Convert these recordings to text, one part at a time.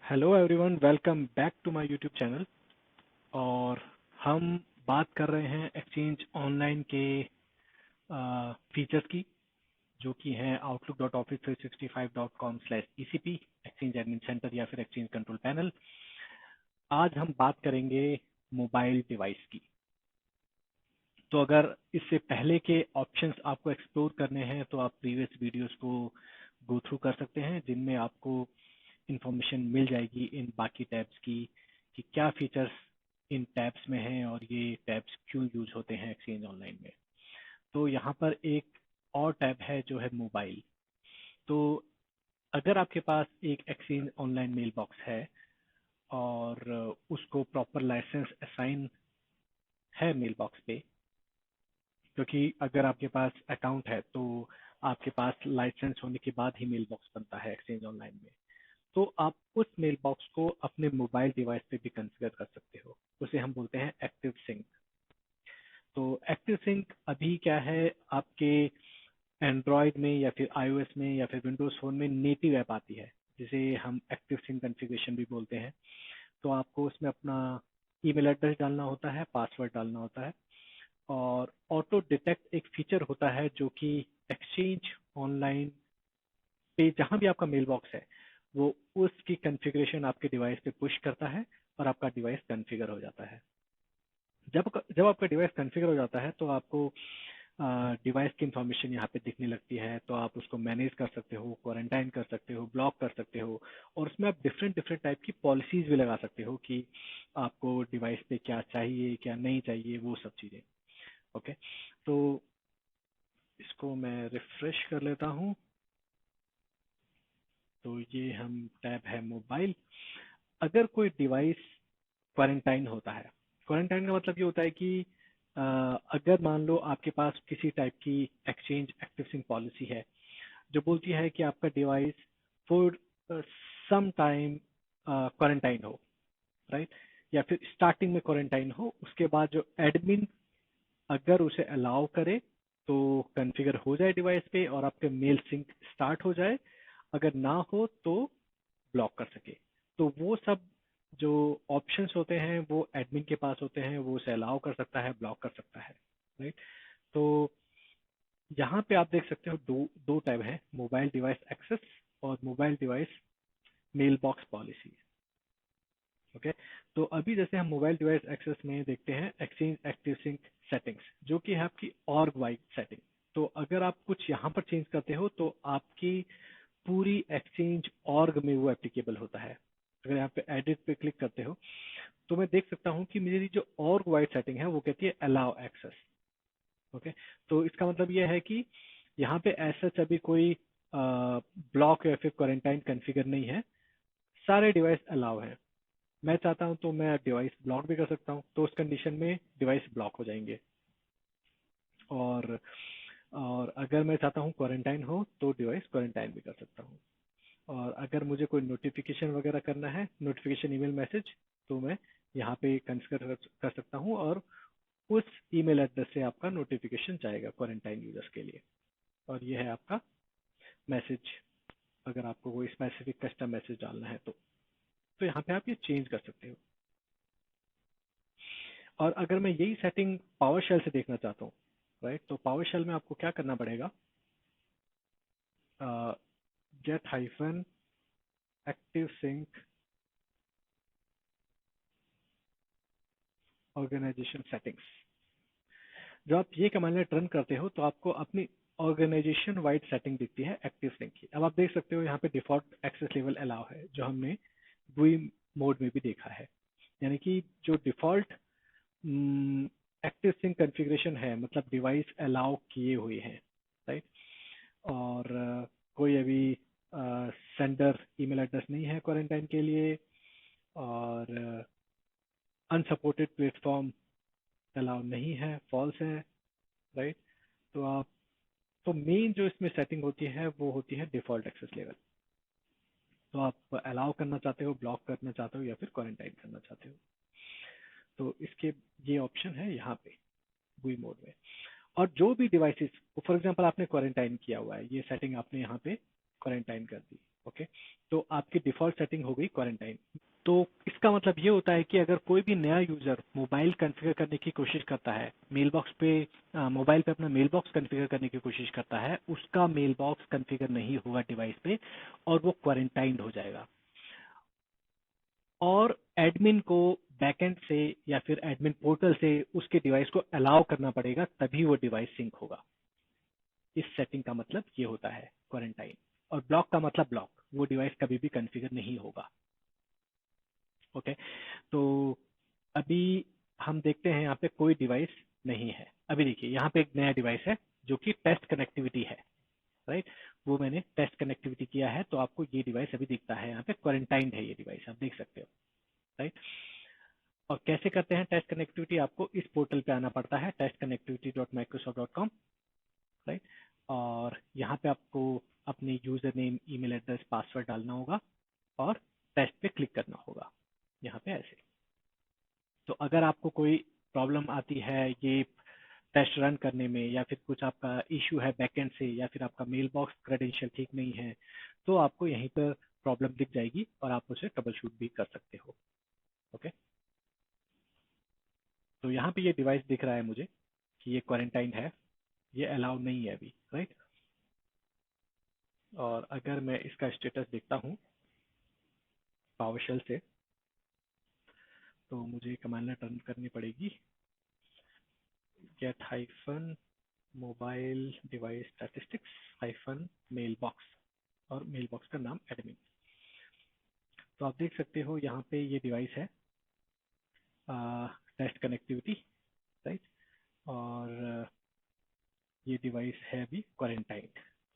Hello everyone, welcome back to my YouTube channel. और हम बात कर रहे हैं एक्सचेंज ऑनलाइन के फीचर्स की, जो कि हैं outlook.office365.com/ecp, एक्सचेंज एडमिन सेंटर या फिर एक्सचेंज कंट्रोल पैनल। आज हम बात करेंगे मोबाइल डिवाइस की। तो अगर इससे पहले के ऑप्शंस आपको एक्सप्लोर करने हैं तो आप प्रीवियस वीडियोस को गो थ्रू कर सकते हैं, जिनमें आपको इंफॉर्मेशन मिल जाएगी इन बाकी टैब्स की कि क्या फीचर्स इन टैब्स में हैं और ये टैब्स क्यों यूज होते हैं एक्सचेंज ऑनलाइन में। तो यहाँ पर एक और टैब है जो है मोबाइल। तो अगर आपके पास एक एक्सचेंज ऑनलाइन मेल बॉक्स है और उसको प्रॉपर लाइसेंस असाइन है मेल बॉक्स पे, क्योंकि अगर आपके पास अकाउंट है तो आपके पास लाइसेंस होने के बाद ही मेल बॉक्स बनता है एक्सचेंज ऑनलाइन में। तो आप उस मेल बॉक्स को अपने मोबाइल डिवाइस पे भी कंफिगर कर सकते हो। उसे हम बोलते हैं एक्टिव सिंक। तो एक्टिव सिंक अभी क्या है, आपके एंड्रॉयड में या फिर आईओएस में या फिर विंडोज फोन में नेटिव ऐप आती है, जिसे हम एक्टिव सिंक कॉन्फ़िगरेशन भी बोलते हैं। तो आपको उसमें अपना ईमेल एड्रेस डालना होता है, पासवर्ड डालना होता है, और ऑटो डिटेक्ट एक फीचर होता है जो कि एक्सचेंज ऑनलाइन पे जहां भी आपका मेल बॉक्स है वो उसकी कॉन्फ़िगरेशन आपके डिवाइस पे पुश करता है और आपका डिवाइस कॉन्फ़िगर हो जाता है। जब जब आपका डिवाइस कॉन्फ़िगर हो जाता है तो आपको डिवाइस की इंफॉर्मेशन यहाँ पे दिखने लगती है। तो आप उसको मैनेज कर सकते हो, क्वारंटाइन कर सकते हो, ब्लॉक कर सकते हो, और उसमें आप डिफरेंट डिफरेंट टाइप की पॉलिसीज भी लगा सकते हो कि आपको डिवाइस पे क्या चाहिए क्या नहीं चाहिए, वो सब चीज़ें। ओके, तो इसको मैं रिफ्रेश कर लेता हूँ। तो ये हम टैब है मोबाइल। अगर कोई डिवाइस क्वारंटाइन होता है, क्वारंटाइन का मतलब ये होता है कि अगर मान लो आपके पास किसी टाइप की एक्सचेंज एक्टिव सिंक पॉलिसी है जो बोलती है कि आपका device for some time quarantine हो, राइट, या फिर स्टार्टिंग में क्वारंटाइन हो, उसके बाद जो एडमिन अगर उसे अलाउ करे तो कॉन्फ़िगर हो जाए डिवाइस पे और आपके मेल सिंक स्टार्ट हो जाए, अगर ना हो तो ब्लॉक कर सके। तो वो सब जो ऑप्शंस होते हैं वो एडमिन के पास होते हैं, वो उसे अलाउ कर सकता है, ब्लॉक कर सकता है, राइट। तो यहाँ पे आप देख सकते हो दो दो टैब हैं, मोबाइल डिवाइस एक्सेस और mobile device mail box policy. Okay, तो अभी जैसे हम मोबाइल डिवाइस एक्सेस में देखते हैं एक्सचेंज एक्टिव सिंक सेटिंग्स, जो कि है आपकी ऑर्ग वाइड सेटिंग। तो अगर आप कुछ यहाँ पर चेंज करते हो तो आपकी पूरी एक्सचेंज ऑर्ग में वो एप्लीकेबल होता है। अगर यहाँ पे एडिट पे क्लिक करते हो तो मैं देख सकता हूँ कि मेरी जो ऑर्ग वाइड सेटिंग है वो कहती है अलाउ एक्सेस। ओके, तो इसका मतलब ये है कि यहाँ पे ऐसा अभी कोई ब्लॉक या फिर क्वारंटाइन कॉन्फ़िगर नहीं है, सारे डिवाइस अलाउ हैं। मैं चाहता हूँ तो मैं डिवाइस ब्लॉक भी कर सकता हूँ, तो उस कंडीशन में डिवाइस ब्लॉक हो जाएंगे। और और अगर मैं चाहता हूँ क्वारंटाइन हो तो डिवाइस क्वारंटाइन भी कर सकता हूँ। और अगर मुझे कोई नोटिफिकेशन वगैरह करना है, नोटिफिकेशन ईमेल मैसेज, तो मैं यहाँ पे कंसिडर कर सकता हूँ और उस ईमेल एड्रेस से आपका नोटिफिकेशन जाएगा क्वारंटाइन यूजर्स के लिए। और ये है आपका मैसेज, अगर आपको कोई स्पेसिफिक कस्टम मैसेज डालना है तो यहाँ पे आप ये चेंज कर सकते हो। और अगर मैं यही सेटिंग पावर शेल से देखना चाहता हूँ, राइट, तो पावर शेल में आपको क्या करना पड़ेगा, get hyphen active sync organisation settings. जब आप ये कमांड रन करते हो तो आपको अपनी ऑर्गेनाइजेशन वाइड सेटिंग दिखती है एक्टिव सिंक की। अब आप देख सकते हो यहाँ पे डिफॉल्ट एक्सेस लेवल अलाउ है, जो हमने GUI मोड में भी देखा है। यानी कि जो डिफॉल्ट एक्टिव सिंक कॉन्फ़िगरेशन है, मतलब डिवाइस अलाउ किए हुए हैं, राइट। और कोई अभी सेंडर ईमेल एड्रेस नहीं है क्वारंटाइन के लिए, और अनसपोर्टेड प्लेटफॉर्म अलाउ नहीं है, फॉल्स है, राइट। तो आप तो मेन जो इसमें सेटिंग होती है वो होती है डिफॉल्ट एक्सेस लेवल। तो आप अलाउ करना चाहते हो, ब्लॉक करना चाहते हो, या फिर क्वारंटाइन करना चाहते हो, तो इसके ये ऑप्शन है यहाँ पे GUI मोड में। और जो भी डिवाइसेस, फॉर एग्जांपल आपने क्वारंटाइन किया हुआ है, ये सेटिंग आपने यहाँ पे क्वारंटाइन कर दी। ओके, तो आपकी डिफॉल्ट सेटिंग हो गई क्वारंटाइन। तो इसका मतलब ये होता है कि अगर कोई भी नया यूजर मोबाइल कॉन्फ़िगर करने की कोशिश करता है, मेल बॉक्स पे मोबाइल पे अपना मेल बॉक्स कॉन्फ़िगर करने की कोशिश करता है, उसका मेल बॉक्स कॉन्फ़िगर नहीं होगा डिवाइस पे और वो क्वारंटाइंड हो जाएगा। और एडमिन को बैकएंड से या फिर एडमिन पोर्टल से उसके डिवाइस को अलाउ करना पड़ेगा, तभी वो डिवाइस सिंक होगा। इस सेटिंग का मतलब ये होता है क्वारंटाइन। और ब्लॉक का मतलब ब्लॉक, वो डिवाइस कभी भी कॉन्फ़िगर नहीं होगा। ओके, तो अभी हम देखते हैं यहाँ पे कोई डिवाइस नहीं है। अभी देखिए यहाँ पे एक नया डिवाइस है जो कि टेस्ट कनेक्टिविटी है, राइट। वो मैंने टेस्ट कनेक्टिविटी किया है, तो आपको ये डिवाइस अभी दिखता है यहाँ पे, क्वारंटाइंड है ये डिवाइस, आप देख सकते हो, राइट। और कैसे करते हैं टेस्ट कनेक्टिविटी? आपको इस पोर्टल पे आना पड़ता है, testconnectivity.microsoft.com, राइट। और यहाँ पे आपको अपनी user name, email address, password डालना होगा और टेस्ट पे क्लिक करना होगा, यहाँ पे ऐसे। तो अगर आपको कोई प्रॉब्लम आती है ये टेस्ट रन करने में, या फिर कुछ आपका इशू है बैकएंड से, या फिर आपका मेल बॉक्स क्रेडेंशियल ठीक नहीं है, तो आपको यहीं पर प्रॉब्लम दिख जाएगी और आप उसे ट्रबल शूट भी कर सकते हो। ओके, तो यहाँ पे ये डिवाइस दिख रहा है मुझे कि ये क्वारंटाइन है, ये अलाउ नहीं है अभी, राइट। और अगर मैं इसका स्टेटस देखता हूँ पावरशेल से, तो मुझे कमांड रन करनी पड़ेगी, get hyphen mobile device statistics hyphen mailbox, और मेल बॉक्स का नाम एडमिन। तो आप देख सकते हो यहाँ पे ये डिवाइस है टेस्ट कनेक्टिविटी, राइट। और ये डिवाइस है अभी क्वारंटाइन,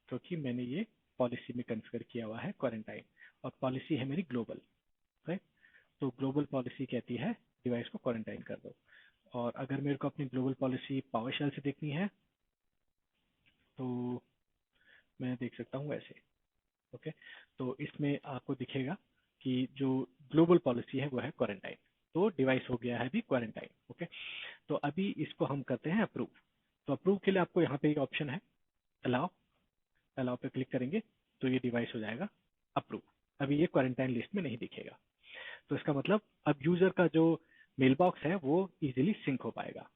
क्योंकि मैंने ये पॉलिसी में कॉन्फ़िगर किया हुआ है क्वारंटाइन, और पॉलिसी है मेरी ग्लोबल, राइट। तो ग्लोबल पॉलिसी कहती है डिवाइस को क्वारंटाइन कर दो। और अगर मेरे को अपनी ग्लोबल पॉलिसी पावरशेल से देखनी है, तो मैं देख सकता हूँ ऐसे। ओके, तो इसमें आपको दिखेगा कि जो ग्लोबल पॉलिसी है वो है क्वारंटाइन, तो डिवाइस हो गया है अभी क्वारंटाइन। ओके, तो अभी इसको हम करते हैं अप्रूव। तो अप्रूव के लिए आपको यहाँ पे एक ऑप्शन है अलाउ, अलाउ पे क्लिक करेंगे तो ये डिवाइस हो जाएगा अप्रूव। अभी ये क्वारंटाइन लिस्ट में नहीं दिखेगा, तो इसका मतलब अब यूजर का जो मेल बॉक्स है वो इजीली सिंक हो पाएगा।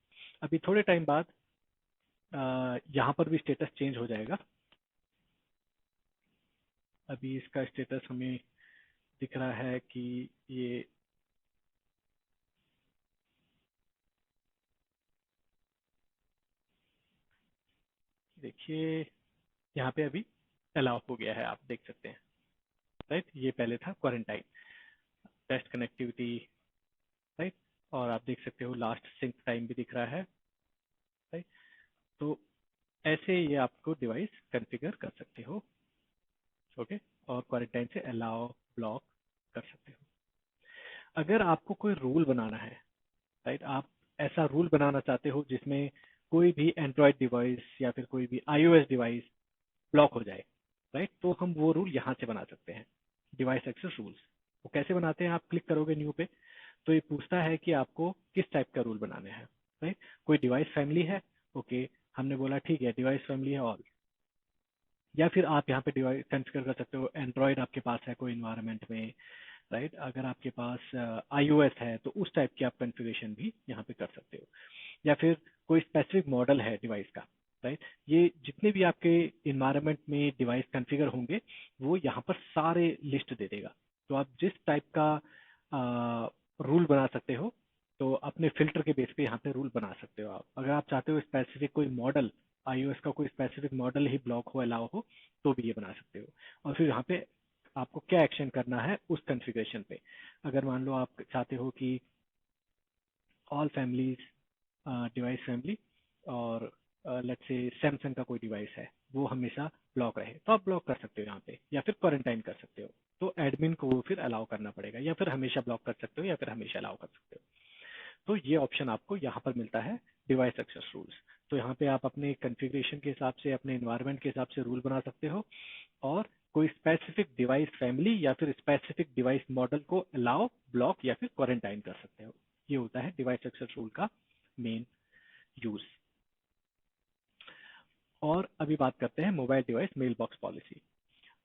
अभी थोड़े टाइम बाद यहाँ पर भी स्टेटस चेंज हो जाएगा। अभी इसका स्टेटस हमें दिख रहा है कि ये देखिए यहाँ पे अभी अलाउ हो गया है, आप देख सकते हैं, राइट। ये पहले था क्वारंटाइन, टेस्ट कनेक्टिविटी, राइट। और आप देख सकते हो लास्ट सिंक टाइम भी दिख रहा है, राइट। तो ऐसे ये आपको डिवाइस कॉन्फ़िगर कर सकते हो। ओके, और क्वारंटाइन से अलाउ, ब्लॉक कर सकते हो। अगर आपको कोई रूल बनाना है, राइट, आप ऐसा रूल बनाना चाहते हो जिसमें कोई भी एंड्रॉयड डिवाइस या फिर कोई भी आईओएस डिवाइस ब्लॉक हो जाए, राइट, तो हम वो रूल यहाँ से बना सकते हैं, डिवाइस एक्सेस रूल्स। वो कैसे बनाते हैं? आप क्लिक करोगे न्यू पे, तो ये पूछता है कि आपको किस टाइप का रूल बनाने हैं, राइट। कोई डिवाइस फैमिली है, ओके, हमने बोला ठीक है डिवाइस फैमिली है ऑल। या फिर आप यहाँ पे डिवाइस कॉन्फ़िगर कर सकते हो, एंड्रॉयड आपके पास है कोई इन्वायरमेंट में, राइट। अगर आपके पास आईओएस है तो उस टाइप की आप कॉन्फ़िगरेशन भी यहाँ पे कर सकते हो। या फिर कोई स्पेसिफिक मॉडल है डिवाइस का, राइट। ये जितने भी आपके इन्वायरमेंट में डिवाइस कॉन्फ़िगर होंगे वो यहाँ पर सारे लिस्ट दे देगा। तो आप जिस टाइप का रूल बना सकते हो, तो अपने फिल्टर के बेस पे यहाँ पे रूल बना सकते हो आप। अगर आप चाहते हो स्पेसिफिक कोई मॉडल, आईओएस का कोई स्पेसिफिक मॉडल ही ब्लॉक हो, अलाउ हो, तो भी ये बना सकते हो। और फिर यहाँ पे आपको क्या एक्शन करना है उस कॉन्फ़िगरेशन पे। अगर मान लो आप चाहते हो कि ऑल फैमिलीज डिवाइस फैमिली, और लेट्स से सैमसंग का कोई डिवाइस है वो हमेशा ब्लॉक रहे, तो आप ब्लॉक कर सकते हो यहाँ पे, या फिर क्वारंटाइन कर सकते हो। तो एडमिन को वो फिर अलाउ करना पड़ेगा, या फिर हमेशा ब्लॉक कर सकते हो या फिर हमेशा अलाउ कर सकते हो। तो ये ऑप्शन आपको यहाँ पर मिलता है, डिवाइस एक्सेस रूल्स। तो यहाँ पे आप अपने कॉन्फ़िगरेशन के हिसाब से, अपने एनवायरनमेंट के हिसाब से रूल बना सकते हो, और कोई स्पेसिफिक डिवाइस फैमिली या फिर स्पेसिफिक डिवाइस मॉडल को अलाउ, ब्लॉक या फिर क्वारंटाइन कर सकते हो। ये होता है डिवाइस एक्सेस रूल का मेन यूज। और अभी बात करते हैं mobile device mail box policy.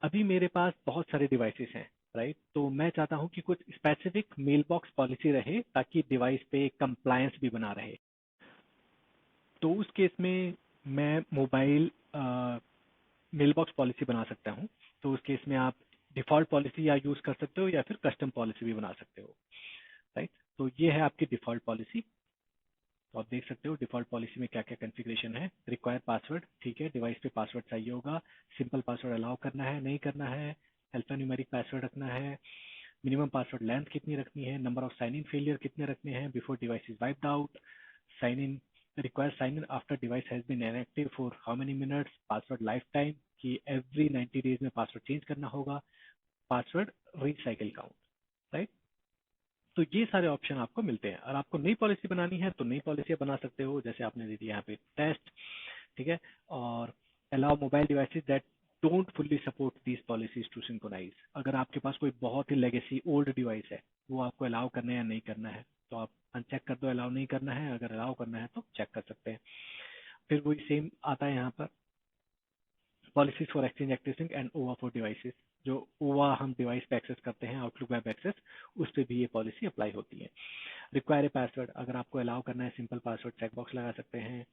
अभी मेरे पास बहुत सारे डिवाइसेस हैं, राइट? तो मैं चाहता हूँ कि कुछ स्पेसिफिक मेल बॉक्स पॉलिसी रहे ताकि डिवाइस पे कंप्लायंस भी बना रहे। तो उस केस में मैं मोबाइल मेल बॉक्स पॉलिसी बना सकता हूँ। तो उस केस में आप डिफ़ॉल्ट पॉलिसी या यूज़ कर सकते हो या फिर कस्टम पॉलिसी भी बना सकते हो, राइट? तो ये है आपकी डिफ़ॉल्ट पॉलिसी। तो आप देख सकते हो डिफ़ॉल्ट पॉलिसी में क्या क्या कॉन्फ़िगरेशन है। रिक्वायर पासवर्ड, ठीक है, डिवाइस पे पासवर्ड चाहिए होगा। सिंपल पासवर्ड अलाउ करना है नहीं करना है, अल्फान्यूमेरिक पासवर्ड रखना है, मिनिमम पासवर्ड लेंथ कितनी रखनी है, number of sign in failure कितने रखने हैं before device is wiped out, sign in require sign in after device has been inactive for how many minutes, password lifetime कि every 90 days में password change करना होगा, password recycle count, right? तो ये सारे ऑप्शन आपको मिलते हैं। और आपको नई पॉलिसी बनानी है तो नई पॉलिसी बना सकते हो, जैसे आपने दे दिया यहाँ पे टेस्ट, ठीक है, और allow mobile devices that don't fully support these policies to synchronise. अगर आपके पास कोई बहुत ही लेगेसी ओल्ड डिवाइस है, वो आपको अलाउ करना है या नहीं करना है, तो आप अनचेक कर दो अलाउ नहीं करना है, अगर अलाउ करना है तो चेक कर सकते हैं। फिर वही सेम आता है यहाँ पर, policies for exchange accessing and ओवा फॉर डिवाइसेस। जो ओवा हम डिवाइस पे एक्सेस करते हैं, आउटलुक वेब एक्सेस, उस पर भी ये पॉलिसी अप्लाई होती है। रिक्वायर पासवर्ड, अगर आपको अलाउ करना है सिंपल पासवर्ड चेकबॉक्स लगा सकते हैं।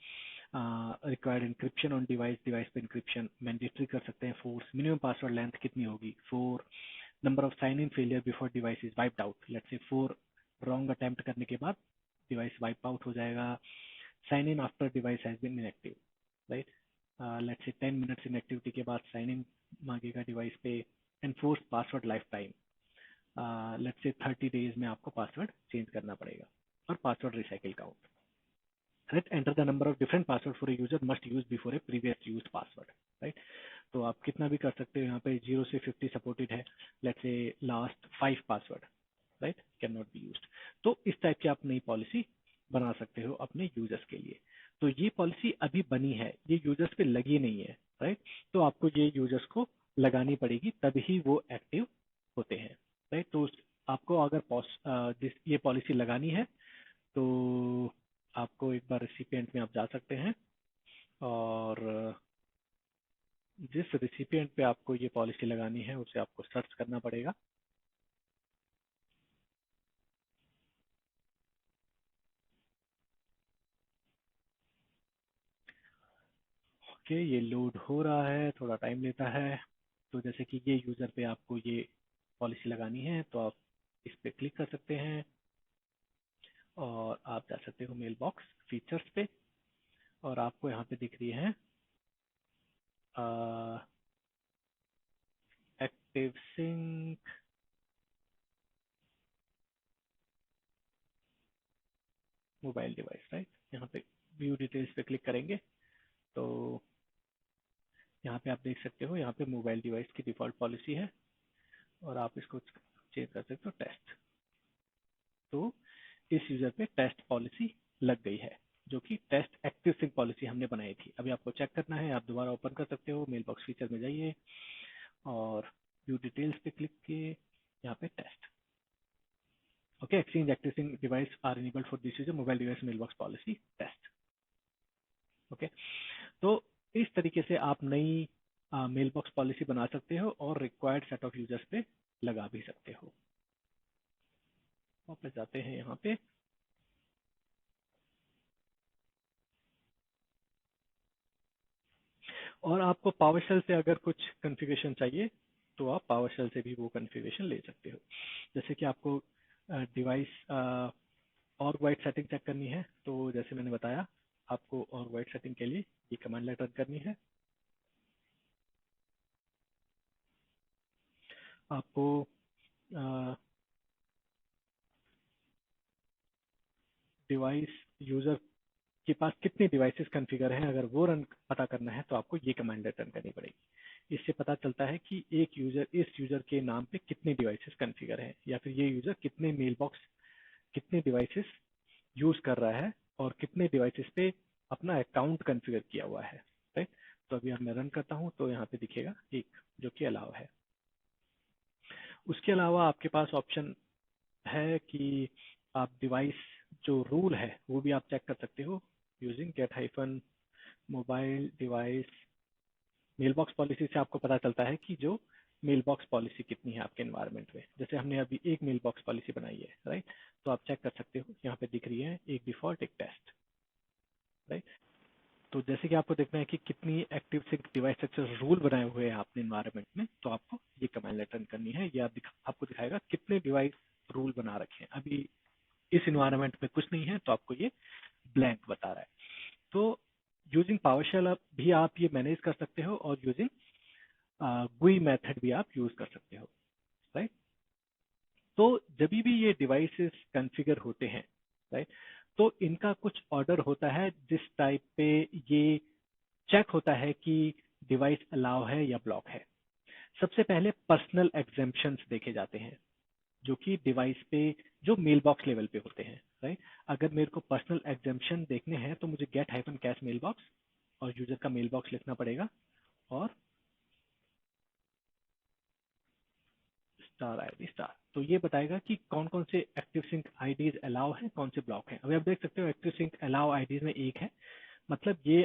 Required encryption on device, device पे इंक्रिप्शन मैंडेटरी कर सकते हैं। फोर्स, मिनिमम पासवर्ड लेंथ कितनी होगी 4, number of sign in failure before device is wiped out, let's say 4 wrong attempt करने के बाद डिवाइस वाइप आउट हो जाएगा। Sign in after device has been inactive, right? Let's say 10 minutes inactivity के बाद sign in मांगेगा device पे। Enforce password life time, let's say 30 days में आपको पासवर्ड चेंज करना पड़ेगा। और password recycle count, right? Enter the number of different password for a user must use before A previous use password, right? तो आप कितना भी कर सकते हो, यहाँ पे 0 से 50 सपोर्टेड है। Let's say last 5 password, right, can not be used. तो इस टाइप की आप नई पॉलिसी बना सकते हो अपने यूजर्स के लिए। तो ये पॉलिसी अभी बनी है, ये यूजर्स पे लगी नहीं है, राइट? तो आपको ये यूजर्स को लगानी पड़ेगी, तभी वो एक्टिव होते हैं, राइट? तो आपको अगर ये पॉलिसी लगानी है तो आपको एक बार रिसिपिएंट में आप जा सकते हैं, और जिस रिसिपिएंट पे आपको ये पॉलिसी लगानी है उसे आपको सर्च करना पड़ेगा। ओके, ये लोड हो रहा है, थोड़ा टाइम लेता है। तो जैसे कि ये यूज़र पे आपको ये पॉलिसी लगानी है तो आप इस पे क्लिक कर सकते हैं और आप जा सकते हो मेल बॉक्स फीचर्स पे, और आपको यहाँ पे दिख रही है active sync mobile device, right? यहाँ पे व्यू डिटेल्स पे क्लिक करेंगे तो यहाँ पे आप देख सकते हो, यहाँ पे मोबाइल डिवाइस की डिफॉल्ट पॉलिसी है और आप इसको चेंज कर सकते हो टेस्ट। तो इस यूजर पे टेस्ट पॉलिसी लग गई है, जो कि टेस्ट एक्टिव सिंक पॉलिसी हमने बनाई थी। अभी आपको चेक करना है, आप दोबारा ओपन कर सकते हो, मेल बॉक्स फीचर में जाइए और व्यू डिटेल्स पे क्लिक किए, यहाँ पे test. Okay, exchange active sync device are enabled for this user mobile device mail box policy test. Okay, तो इस तरीके से आप नई मेल बॉक्स पॉलिसी बना सकते हो और रिक्वायर्ड सेट ऑफ यूजर्स पे लगा भी सकते हो। वापस जाते हैं यहाँ पे, और आपको पावरशेल से अगर कुछ कॉन्फ़िगरेशन चाहिए तो आप पावरशेल से भी वो कॉन्फ़िगरेशन ले सकते हो। जैसे कि आपको डिवाइस और वाइट सेटिंग चेक करनी है, तो जैसे मैंने बताया आपको और वाइट सेटिंग के लिए ये कमांड लेटर करनी है। आपको डिवाइस यूजर के पास कितने डिवाइसेस कॉन्फ़िगर हैं, अगर वो रन पता करना है तो आपको ये कमांड रन करनी पड़ेगी। इससे पता चलता है कि एक यूजर इस यूजर के नाम पे कितने डिवाइसेस कॉन्फ़िगर हैं, या फिर ये यूजर कितने मेल बॉक्स कितने डिवाइसेस यूज कर रहा है और कितने डिवाइसेस पे अपना अकाउंट कॉन्फ़िगर किया हुआ है, राइट? तो अभी मैं रन करता हूँ तो यहाँ पे दिखेगा एक, जो कि अलाउ है। उसके अलावा आपके पास ऑप्शन है कि आप डिवाइस जो रूल है वो भी आप चेक कर सकते हो using get hyphen mobile device. Mail box policy से आपको पता चलता है कि जो मेल बॉक्स पॉलिसी कितनी है आपके एनवायरनमेंट में। जैसे हमने अभी एक मेल बॉक्स पॉलिसी बनाई है, राइट, तो आप चेक कर सकते हो, यहाँ पे दिख रही है एक डिफॉल्ट एक टेस्ट, राइट। तो जैसे कि आपको देखना है कि कितनी active sync device access rule बनाए हुए हैं आपने एनवायरनमेंट में, तो आपको ये कमांड लाइन रन करनी है। ये आपको दिखाएगा कितने डिवाइस रूल बना रखे हैं। अभी इस एनवायरनमेंट में कुछ नहीं है, तो आपको ये ब्लैंक बता रहा है। तो यूजिंग पावरशेल भी आप ये मैनेज कर सकते हो, और यूजिंग GUI मेथड भी आप यूज कर सकते हो, राइट। तो जब भी ये डिवाइसेस कॉन्फ़िगर होते हैं, राइट, तो इनका कुछ ऑर्डर होता है जिस टाइप पे ये चेक होता है कि डिवाइस अलाउ है या ब्लॉक है। सबसे पहले पर्सनल एग्जेम्पशंस देखे जाते हैं, जो कि डिवाइस पे जो मेल बॉक्स लेवल पे होते हैं, राइट। अगर मेरे को पर्सनल एग्जेम्पशन देखने हैं तो मुझे get hyphen CAS mail box और यूजर का मेल बॉक्स लिखना पड़ेगा, और स्टार आईडी स्टार। तो ये बताएगा कि कौन कौन से एक्टिव सिंक आईडीज अलाउ हैं, कौन से ब्लॉक हैं। अभी आप देख सकते हो एक्टिव सिंक अलाउ आईडीज में एक है, मतलब ये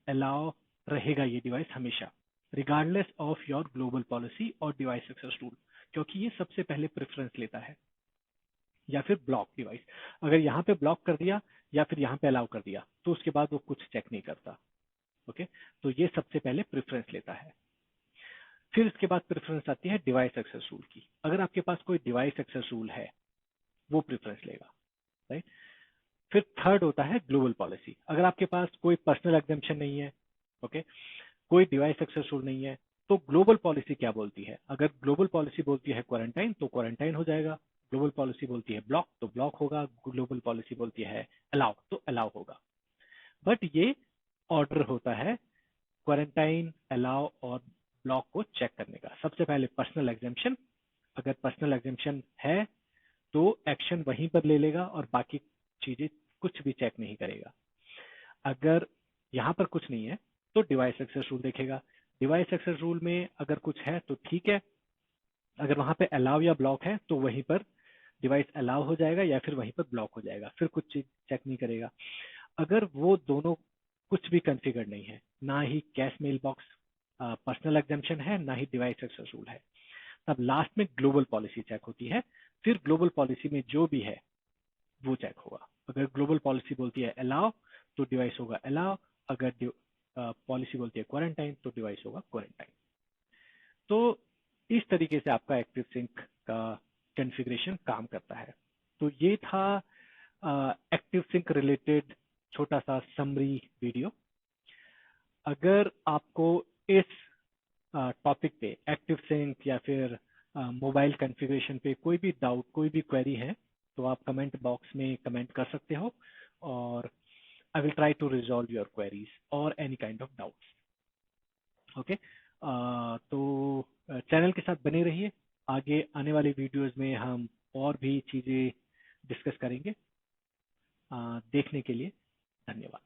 अलाउ रहेगा ये डिवाइस हमेशा, regardless of your global policy और डिवाइस एक्सेस रूल, क्योंकि ये सबसे पहले प्रेफरेंस लेता है। या फिर ब्लॉक डिवाइस, अगर यहाँ पे ब्लॉक कर दिया या फिर यहाँ पे अलाउ कर दिया तो उसके बाद वो कुछ चेक नहीं करता। ओके, तो ये सबसे पहले प्रेफरेंस लेता है। फिर इसके बाद प्रेफरेंस आती है डिवाइस एक्सेस रूल की। अगर आपके पास कोई डिवाइस एक्सेस रूल है वो प्रेफरेंस लेगा, राइट। फिर थर्ड होता है ग्लोबल पॉलिसी। अगर आपके पास कोई पर्सनल एग्जेम्पशन नहीं है, ओके, कोई डिवाइस एक्सेस रूल नहीं है, तो ग्लोबल पॉलिसी क्या बोलती है। अगर ग्लोबल पॉलिसी बोलती है क्वारंटाइन तो क्वारंटाइन हो जाएगा, ग्लोबल पॉलिसी बोलती है ब्लॉक तो ब्लॉक होगा, ग्लोबल पॉलिसी बोलती है अलाउ तो अलाउ होगा। बट ये ऑर्डर होता है क्वारंटाइन, अलाउ और ब्लॉक को चेक करने का। सबसे पहले पर्सनल एग्जेम्पशन, अगर पर्सनल एग्जेम्पशन है तो एक्शन वहीं पर ले लेगा और बाकी चीजें कुछ भी चेक नहीं करेगा। अगर यहाँ पर कुछ नहीं है तो डिवाइस एक्सेस रूल देखेगा। डिवाइस एक्सेस रूल में अगर कुछ है तो ठीक है, अगर वहां पे अलाउ या ब्लॉक है तो वहीं पर डिवाइस अलाउ हो जाएगा या फिर वहीं पर ब्लॉक हो जाएगा, फिर कुछ चीज चेक नहीं करेगा। अगर वो दोनों कुछ भी कॉन्फ़िगर नहीं है, ना ही cash mail box personal exemption है, ना ही डिवाइस एक्सेस रूल है, तब लास्ट में ग्लोबल पॉलिसी चेक होती है। फिर ग्लोबल पॉलिसी में जो भी है वो चेक होगा। अगर ग्लोबल पॉलिसी बोलती है अलाउ तो डिवाइस होगा अलाउ, अगर पॉलिसी बोलती है क्वारंटाइन तो डिवाइस होगा क्वारंटाइन। तो इस तरीके से आपका एक्टिव सिंक का कॉन्फ़िगरेशन काम करता है। तो ये था एक्टिव सिंक रिलेटेड छोटा सा समरी वीडियो। अगर आपको इस टॉपिक पे एक्टिव सिंक या फिर मोबाइल कॉन्फ़िगरेशन पे कोई भी डाउट, कोई भी क्वेरी है तो आप कमेंट बॉक्स में कमेंट कर सकते हो, और I will try to resolve your queries और any kind of doubts. Okay, तो चैनल के साथ बने रहिए। आगे आने वाले वीडियोस में हम और भी चीज़ें डिस्कस करेंगे। देखने के लिए धन्यवाद।